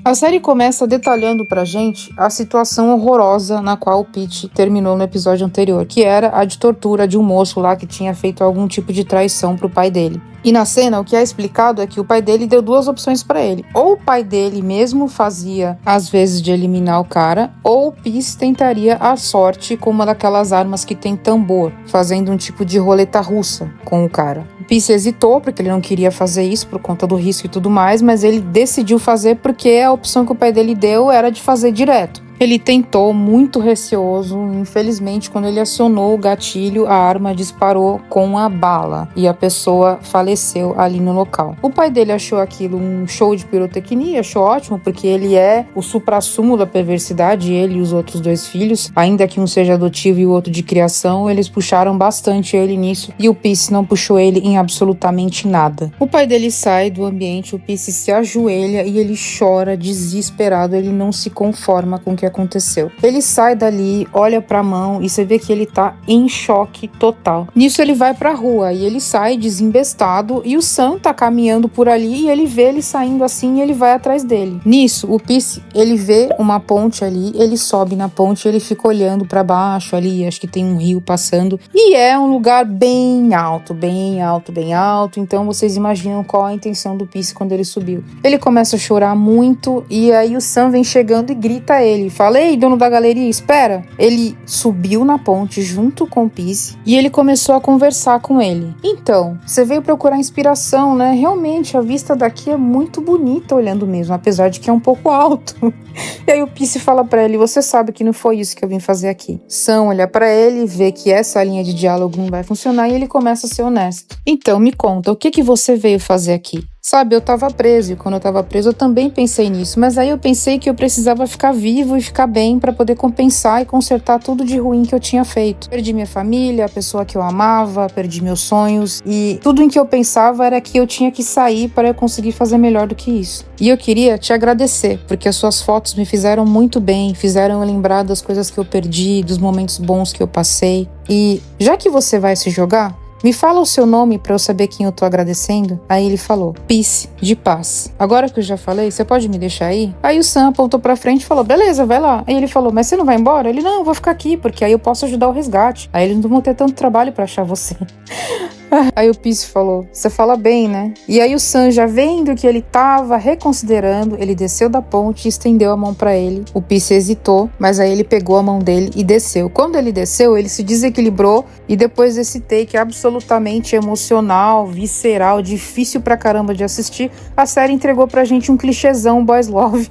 A série começa detalhando pra gente a situação horrorosa na qual o Pete terminou no episódio anterior, que era a de tortura de um moço lá que tinha feito algum tipo de traição pro pai dele. E na cena, o que é explicado é que o pai dele deu duas opções pra ele. Ou o pai dele mesmo fazia as vezes de eliminar o cara, ou o Pete tentaria a sorte com uma daquelas armas que tem tambor, fazendo um tipo de roleta russa com o cara. O Pete hesitou, porque ele não queria fazer isso por conta do risco e tudo mais, mas ele decidiu fazer porque a opção que o pai dele deu era de fazer direto. Ele tentou, muito receoso, infelizmente quando ele acionou o gatilho, a arma disparou com a bala e a pessoa faleceu ali no local. O pai dele achou aquilo um show de pirotecnia, achou ótimo, porque ele é o suprassumo da perversidade, ele e os outros dois filhos, ainda que um seja adotivo e o outro de criação, eles puxaram bastante ele nisso e o Peace não puxou ele em absolutamente nada. O pai dele sai do ambiente, o Peace se ajoelha e ele chora desesperado, ele não se conforma com o que aconteceu. Ele sai dali, olha pra mão e você vê que ele tá em choque total. Nisso ele vai pra rua e ele sai desembestado e o Sam tá caminhando por ali e ele vê ele saindo assim e ele vai atrás dele. Nisso, o Peace, ele vê uma ponte ali, ele sobe na ponte, ele fica olhando pra baixo ali, acho que tem um rio passando e é um lugar bem alto, bem alto, bem alto, então vocês imaginam qual a intenção do Peace quando ele subiu. Ele começa a chorar muito e aí o Sam vem chegando e grita a ele, fala: "Ei, dono da galeria, espera." Ele subiu na ponte junto com o Peace e ele começou a conversar com ele. "Então, você veio procurar inspiração, né? Realmente, a vista daqui é muito bonita olhando mesmo, apesar de que é um pouco alto." E aí o Peace fala pra ele: "Você sabe que não foi isso que eu vim fazer aqui." Sam olha pra ele, vê que essa linha de diálogo não vai funcionar e ele começa a ser honesto. "Então, me conta, o que você veio fazer aqui?" "Sabe, eu tava preso e quando eu tava preso eu também pensei nisso, mas aí eu pensei que eu precisava ficar vivo e ficar bem pra poder compensar e consertar tudo de ruim que eu tinha feito. Perdi minha família, a pessoa que eu amava, perdi meus sonhos e tudo em que eu pensava era que eu tinha que sair para eu conseguir fazer melhor do que isso. E eu queria te agradecer, porque as suas fotos me fizeram muito bem, fizeram eu lembrar das coisas que eu perdi, dos momentos bons que eu passei. E já que você vai se jogar, me fala o seu nome pra eu saber quem eu tô agradecendo." Aí ele falou: "Peace, de paz. Agora que eu já falei, você pode me deixar aí?" Aí o Sam apontou pra frente e falou: "Beleza, vai lá." Aí ele falou: "Mas você não vai embora?" Ele: "Não, eu vou ficar aqui, porque aí eu posso ajudar o resgate. Aí eles não vão ter tanto trabalho pra achar você." Aí o Peace falou: "Você fala bem, né?" E aí o Sam, já vendo que ele tava reconsiderando, ele desceu da ponte e estendeu a mão pra ele. O Peace hesitou, mas aí ele pegou a mão dele e desceu. Quando ele desceu, ele se desequilibrou e depois desse take absolutamente emocional, visceral, difícil pra caramba de assistir, a série entregou pra gente um clichêzão boys love.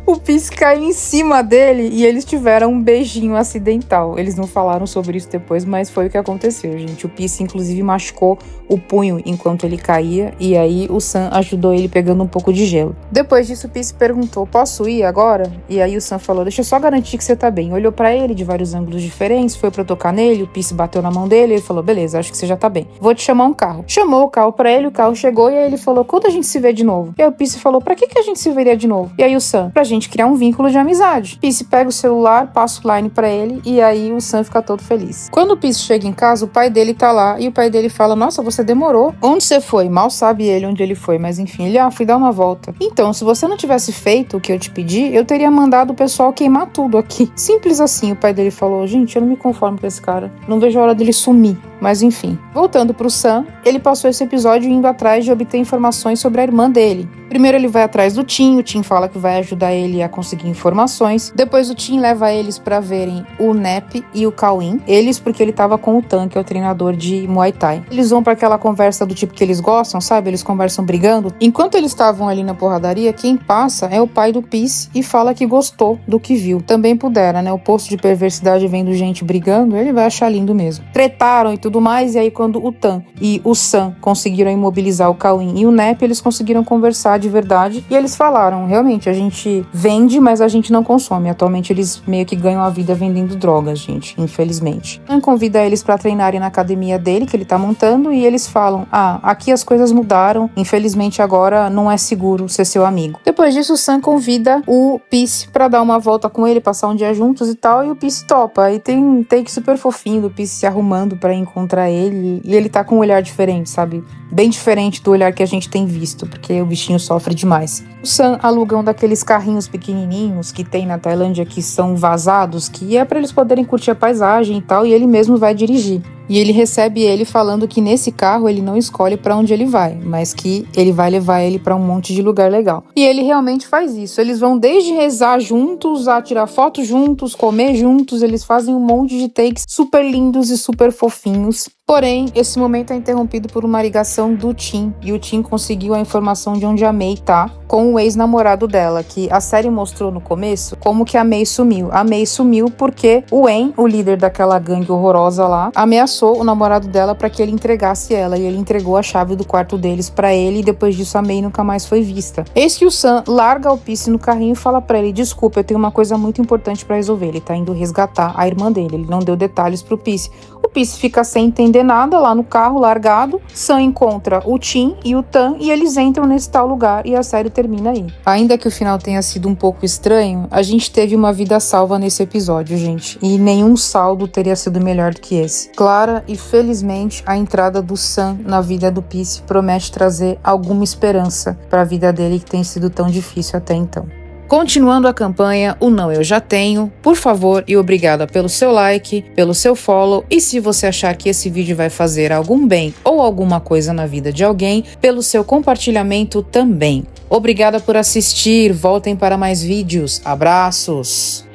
O Peace caiu em cima dele e eles tiveram um beijinho acidental. Eles não falaram sobre isso depois, mas foi o que aconteceu, gente. O Peace, inclusive, machucou o punho enquanto ele caía e aí o Sam ajudou ele pegando um pouco de gelo. Depois disso, o Peace perguntou: "Posso ir agora?" E aí o Sam falou: "Deixa eu só garantir que você tá bem." Olhou pra ele de vários ângulos diferentes, foi pra tocar nele, o Peace bateu na mão dele e ele falou: "Beleza, acho que você já tá bem. Vou te chamar um carro." Chamou o carro pra ele, o carro chegou e aí ele falou: "Quando a gente se vê de novo?" E aí o Peace falou: "Pra que a gente se veria de novo?" E aí o Sam: "Pra gente criar um vínculo de amizade." Peace pega o celular, passa o line pra ele e aí o Sam fica todo feliz. Quando o Peace chega em casa, o pai dele tá lá e o pai dele fala: "Nossa, você demorou. Onde você foi?" Mal sabe ele onde ele foi, mas enfim, ele: "Fui dar uma volta." "Então, se você não tivesse feito o que eu te pedi, eu teria mandado o pessoal queimar tudo aqui." Simples assim, o pai dele falou: "Gente, eu não me conformo com esse cara. Não vejo a hora dele sumir." Mas enfim, voltando pro Sam, ele passou esse episódio indo atrás de obter informações sobre a irmã dele. Primeiro ele vai atrás do Tim, o Tim fala que vai ajudar ele a conseguir informações. Depois o Tim leva eles pra verem o Nep e o Kawin. Eles porque ele tava com o Tan, que é o treinador de Muay Thai. Eles vão pra aquela conversa do tipo que eles gostam, sabe? Eles conversam brigando. Enquanto eles estavam ali na porradaria, quem passa é o pai do Peace e fala que gostou do que viu. Também pudera, né? O posto de perversidade vendo gente brigando, ele vai achar lindo mesmo. Tretaram e tudo mais, e aí quando o Tan e o Sam conseguiram imobilizar o Kawin e o Nep, eles conseguiram conversar de verdade, e eles falaram: realmente, a gente vende, mas a gente não consome. Atualmente eles meio que ganham a vida vendendo drogas, gente, infelizmente. Tan convida eles pra treinarem na academia dele, que ele tá montando, e eles falam: aqui as coisas mudaram, infelizmente agora não é seguro ser seu amigo. Depois disso, o Sam convida o Peace pra dar uma volta com ele, passar um dia juntos e tal, e o Peace topa. E tem um take super fofinho do Peace se arrumando pra encontrar ele, e ele tá com um olhar diferente, sabe? bem diferente do olhar que a gente tem visto, porque o bichinho sofre demais. O Sam aluga um daqueles carrinhos pequenininhos que tem na Tailândia que são vazados, que é para eles poderem curtir a paisagem e tal, e ele mesmo vai dirigir. E ele recebe ele falando que nesse carro ele não escolhe para onde ele vai, mas que ele vai levar ele para um monte de lugar legal. E ele realmente faz isso. Eles vão desde rezar juntos, a tirar fotos juntos, comer juntos, eles fazem um monte de takes super lindos e super fofinhos. Porém, esse momento é interrompido por uma ligação do Tim, e o Tim conseguiu a informação de onde a May tá, com o ex-namorado dela, que a série mostrou no começo como que a May sumiu. A May sumiu porque o En, o líder daquela gangue horrorosa lá, ameaçou o namorado dela para que ele entregasse ela, e ele entregou a chave do quarto deles para ele, e depois disso a May nunca mais foi vista. Eis que o Sam larga o Peace no carrinho e fala para ele: desculpa, eu tenho uma coisa muito importante para resolver. Ele tá indo resgatar a irmã dele, ele não deu detalhes pro Peace. O Peace fica sem entender nada lá no carro, largado. Sam encontra o Tim e o Tan e eles entram nesse tal lugar e a série termina aí. Ainda que o final tenha sido um pouco estranho, a gente teve uma vida salva nesse episódio, gente. E nenhum saldo teria sido melhor do que esse. Clara e felizmente a entrada do Sam na vida do Peace promete trazer alguma esperança para a vida dele que tem sido tão difícil até então. Continuando a campanha, o Não Eu Já Tenho, por favor e obrigada pelo seu like, pelo seu follow, e se você achar que esse vídeo vai fazer algum bem ou alguma coisa na vida de alguém, pelo seu compartilhamento também. Obrigada por assistir, voltem para mais vídeos, abraços!